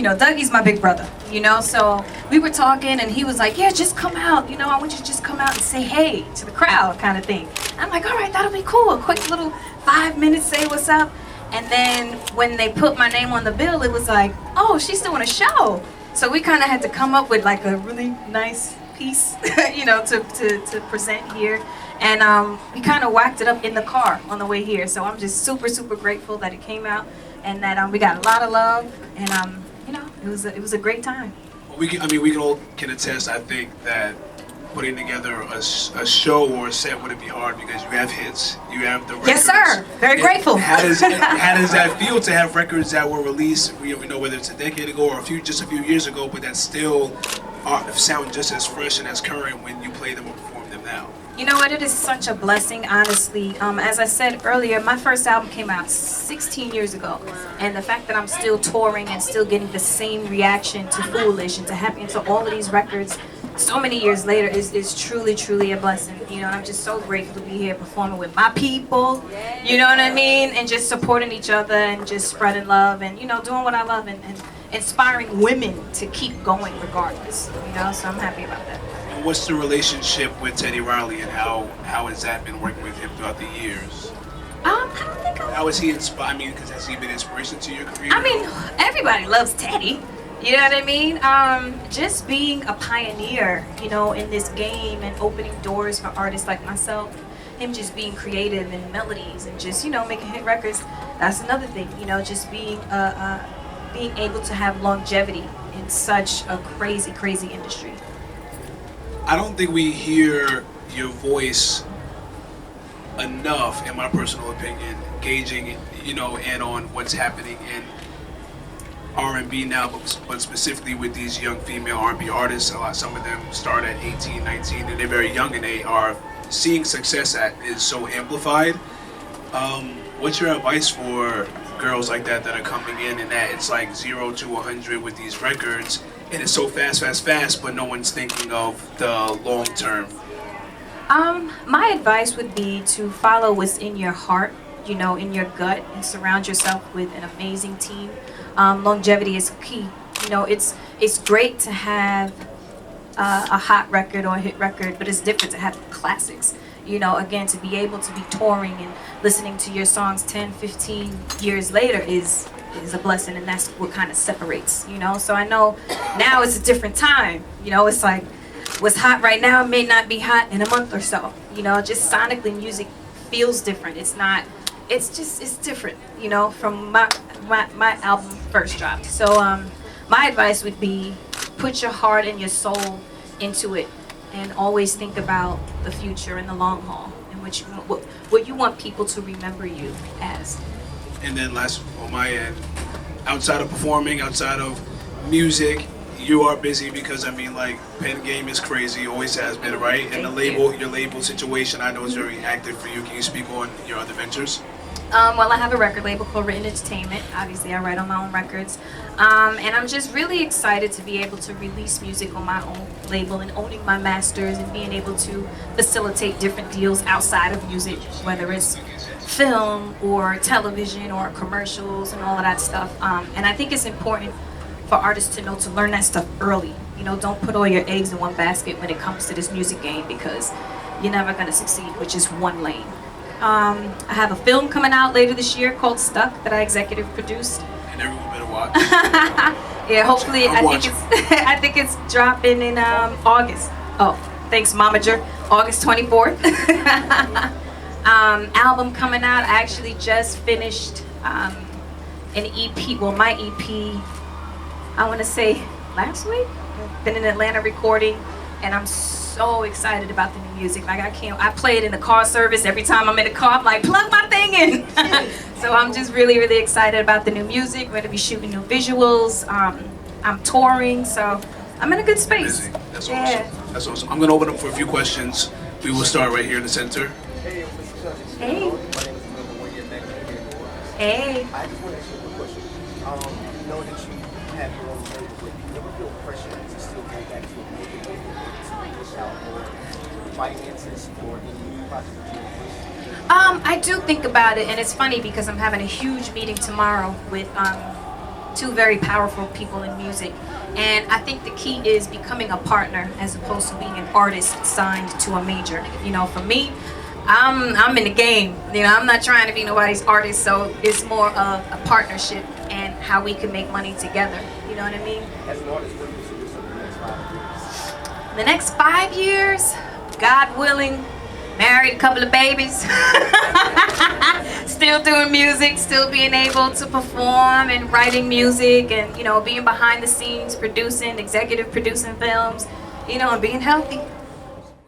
Dougie's my big brother, so we were talking and he was like, yeah, just come out, I want you to just come out and say hey to the crowd kind of thing. I'm like, all right, that'll be cool. A quick little 5 minutes, say what's up. And then when they put my name on the bill, it was like, oh, she's doing a show. So we kind of had to come up with like a really nice piece, to present here. And we kind of whacked it up in the car on the way here. So I'm just super, super grateful that it came out and that we got a lot of love. And, it was a great time. Well, we can all attest, I think, that putting together a show or a set wouldn't be hard because you have hits, you have the records. Yes, sir. Very grateful. How does that feel to have records that were released, whether it's a decade ago or just a few years ago, but that still sound just as fresh and as current when you play them or perform them now? You know what? It is such a blessing, honestly. As I said earlier, my first album came out 16 years ago, and the fact that I'm still touring and still getting the same reaction to Foolish and to all of these records so many years later is truly, truly a blessing. And I'm just so grateful to be here performing with my people, you know what I mean? And just supporting each other and just spreading love and, doing what I love and inspiring women to keep going regardless, so I'm happy about that. And what's the relationship with Teddy Riley and how has that been working with him throughout the years? I don't think How has he inspired me? Because has he been inspiration to your career? Everybody loves Teddy. You know what I mean? Just being a pioneer, in this game and opening doors for artists like myself. Him just being creative and melodies and just, making hit records. That's another thing, just being able to have longevity in such a crazy, crazy industry. I don't think we hear your voice enough, in my personal opinion, gauging, in on what's happening in R&B now, but specifically with these young female R&B artists. Some of them start at 18, 19, and they're very young, and they are seeing success that is so amplified. What's your advice for girls like that are coming in and that it's like 0 to 100 with these records, and it's so fast, but no one's thinking of the long term? My advice would be to follow what's in your heart, in your gut, and surround yourself with an amazing team. Longevity is key. It's great to have a hot record or a hit record, but it's different to have classics. Again, to be able to be touring and listening to your songs 10, 15 years later is a blessing, and that's what kind of separates, So I know now it's a different time. It's like what's hot right now may not be hot in a month or so. Just sonically music feels different. It's different, from my album first dropped. So my advice would be put your heart and your soul into it and always think about the future and the long haul and what you want people to remember you as. And then last on my end, outside of performing, outside of music, you are busy because pen game is crazy, always has been, right? And your label situation I know is very active for you. Can you speak on your other ventures? Well, I have a record label called Written Entertainment. Obviously, I write on my own records. And I'm just really excited to be able to release music on my own label and owning my masters and being able to facilitate different deals outside of music, whether it's film or television or commercials and all of that stuff. And I think it's important for artists to know to learn that stuff early. Don't put all your eggs in one basket when it comes to this music game, because you're never going to succeed with just one lane. I have a film coming out later this year called Stuck that I executive produced. And everyone better watch. Yeah, hopefully. I think it's dropping in August. Oh, thanks, Momager. August 24th. Album coming out. I actually just finished an EP. Well, my EP. I want to say last week. Been in Atlanta recording, and I'm so excited about the new music. I play it in the car service every time I'm in the car. I'm like, plug my thing in. So I'm just really, really excited about the new music. We're going to be shooting new visuals. I'm touring, so I'm in a good space. That's awesome. That's awesome. I'm going to open up for a few questions. We will start right here in the center. Hey. Hey. I just want to ask you a question. You know that you have your own label, but you never feel pressure to still go back to a major label to push out more finances for any new project? I do think about it, and it's funny because I'm having a huge meeting tomorrow with two very powerful people in music. And I think the key is becoming a partner as opposed to being an artist signed to a major. You know, for me, I'm in the game. You know, I'm not trying to be nobody's artist, so it's more of a partnership and how we can make money together. You know what I mean? As an artist, what do you see yourself in the next 5 years? The next 5 years, God willing, married, a couple of babies, still doing music, still being able to perform and writing music, and you know, being behind the scenes, producing, executive producing films, you know, and being healthy.